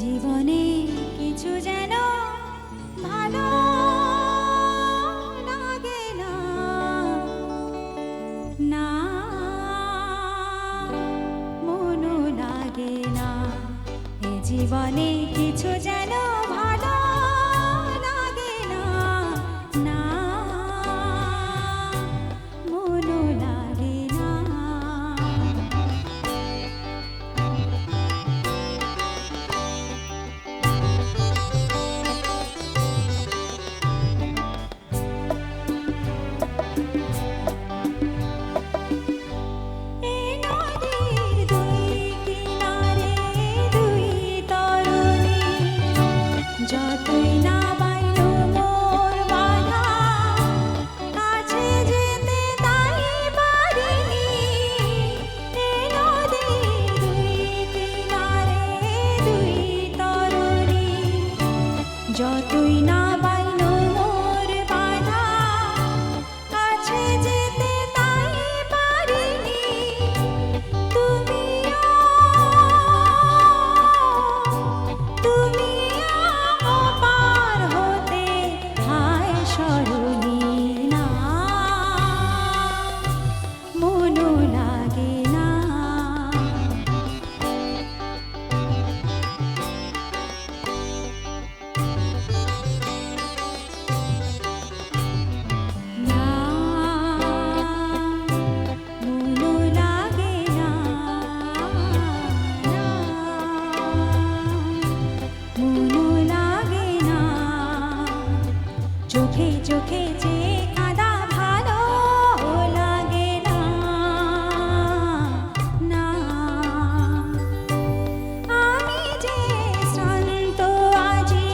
জীবনে কিছু যেন ভালো লাগে না, না মনও লাগে না। এ জীবনে কিছু যেন ভালো লাগে না, না মনও লাগে না। যতই না বাইলো মোর বাধা, কাছে যেতে তাই পারিনি। এ নদীর দুই কিনারে দুই তরুণী, যতই না বাইলো মোর বাধা, কাছে যেতে তাই পারিনি। চোখে চোখে যে কাঁদা ভালো লাগে না, না আমি যে শ্রান্ত আজি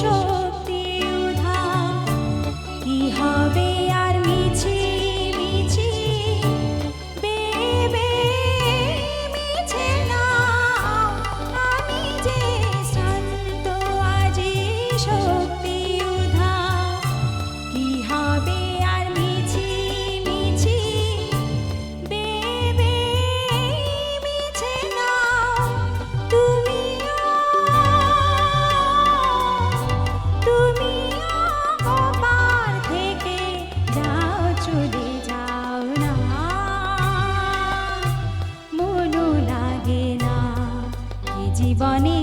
শক্তি উধা, কি হবে আর মিছি মিছি বেবে মিছে না। আমি যে শ্রান্ত আজি শক্তি উধা, কি হবে আর মিছি মিছি বেবে মিছে না। তুমিও ওপার থেকে যাও, চলে যাও না, মনও লাগে না। এ জীবনে